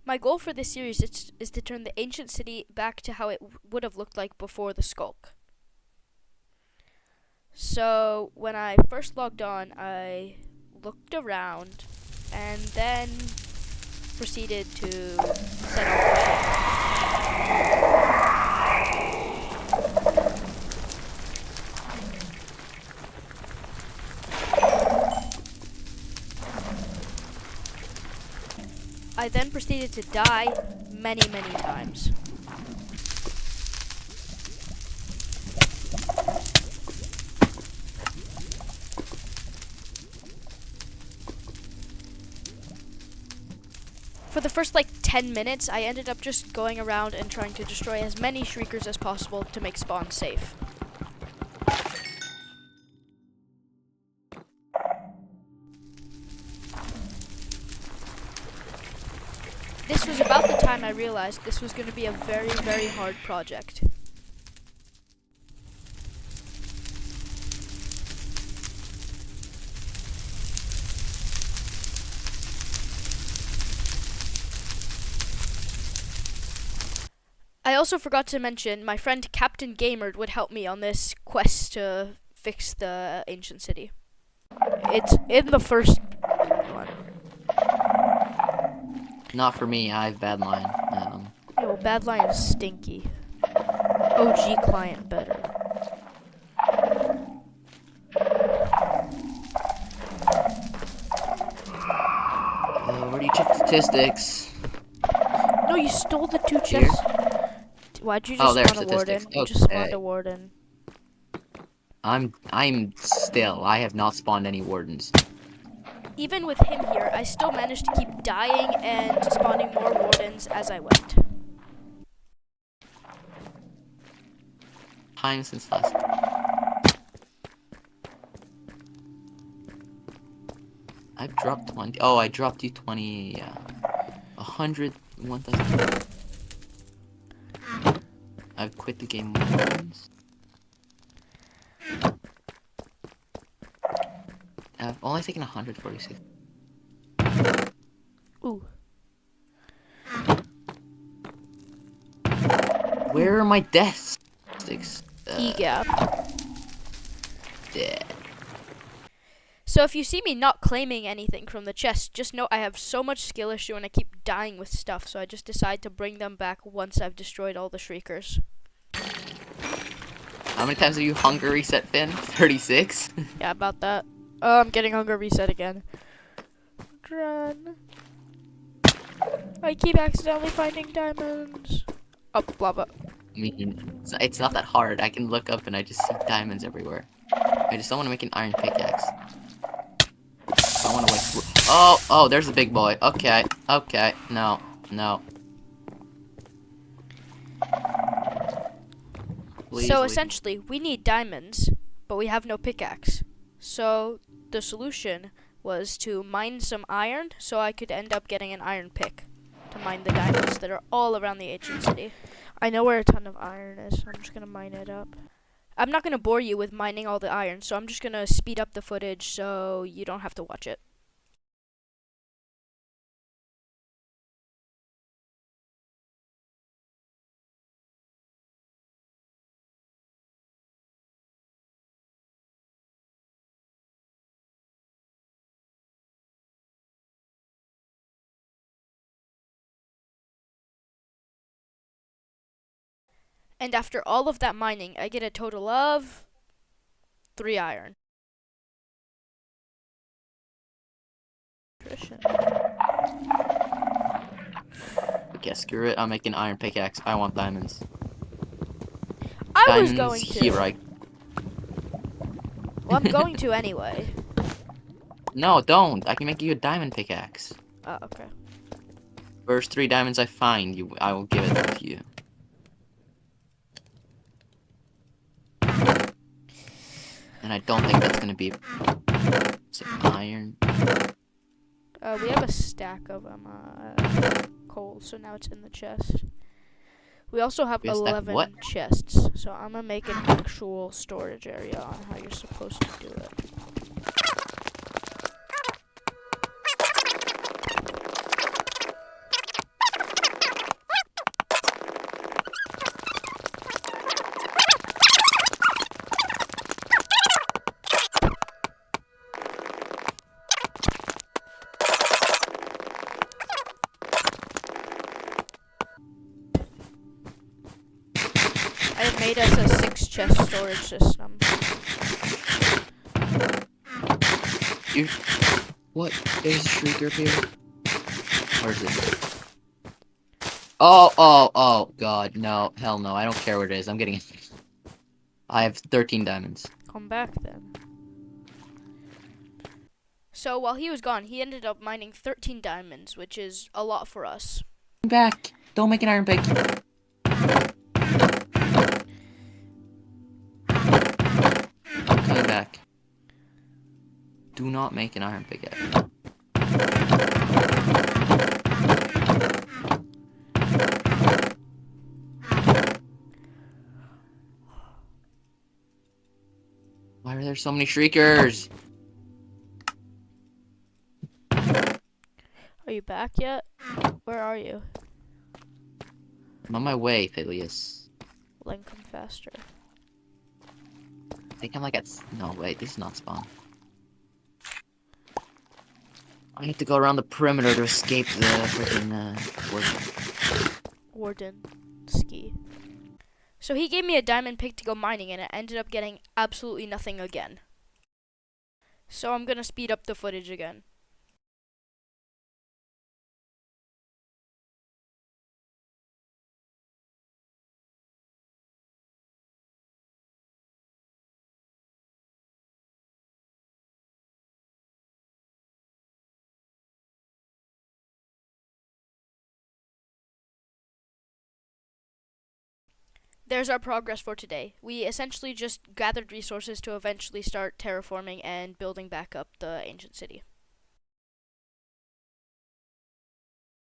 My goal for this series is to turn the ancient city back to how it would have looked like before the Skulk. So when I first logged on, I looked around and then proceeded to set off the ship. I then proceeded to die many times. For the first 10 minutes, I ended up just going around and trying to destroy as many Shriekers as possible to make spawn safe. This was about the time I realized this was going to be a very hard project. I also forgot to mention my friend Captain Gamer would help me on this quest to fix the ancient city. It's in the first one. Not for me. I have bad line. Yo, bad line is stinky. OG client better. Where do you check statistics? No, you stole the 2 chests. Why'd you just spawn a warden? Okay. You just spawned a warden. I'm still. I have not spawned any wardens. Even with him here, I still managed to keep dying and spawning more wardens as I went. Time since last. I've dropped 20. Oh, I dropped you 20. 100. 1,000. I've quit the game once. I've only taken 146. Ooh. Where are my death sticks? E-gap. Dead. So if you see me not claiming anything from the chest, just know I have so much skill issue and I keep dying with stuff, so I just decide to bring them back once I've destroyed all the Shriekers. How many times have you hunger reset, Finn? 36? Yeah, about that. Oh, I'm getting hunger reset again. Run. I keep accidentally finding diamonds. Oh, lava. I mean, it's not that hard. I can look up and I just see diamonds everywhere. I just don't want to make an iron pickaxe. I want to like. Oh, there's a big boy. Okay, no. Please, So essentially, we need diamonds, but we have no pickaxe. So the solution was to mine some iron, so I could end up getting an iron pick to mine the diamonds that are all around the ancient city. I know where a ton of iron is, so I'm just gonna mine it up. I'm not gonna bore you with mining all the iron, so I'm just gonna speed up the footage so you don't have to watch it. And after all of that mining, I get a total of 3 iron. Okay, screw it. I'll make an iron pickaxe. I want diamonds. I was Diamonds going to. here, right? Well, I'm going to anyway. No, don't. I can make you a diamond pickaxe. Oh, okay. First 3 diamonds I find, I will give it to you. And I don't think that's gonna be iron. We have a stack of coal, so now it's in the chest. We also have 11 chests, so I'm gonna make an actual storage area on how you're supposed to do it. made us a 6 chest storage system. What? There's a shrieker up here. Where is it? Oh, God, no. Hell no, I don't care what it is. I'm getting it. I have 13 diamonds. Come back then. So while he was gone, he ended up mining 13 diamonds, which is a lot for us. Come back. Don't make an iron pick. I'm coming back. Do not make an iron pickaxe. Why are there so many shriekers? Are you back yet? Where are you? I'm on my way, Phileas. Then come faster. I think I'm like at... No, wait, this is not spawn. I need to go around the perimeter to escape the freaking, Warden ski. So he gave me a diamond pick to go mining, and it ended up getting absolutely nothing again. So I'm gonna speed up the footage again. There's our progress for today. We essentially just gathered resources to eventually start terraforming and building back up the ancient city.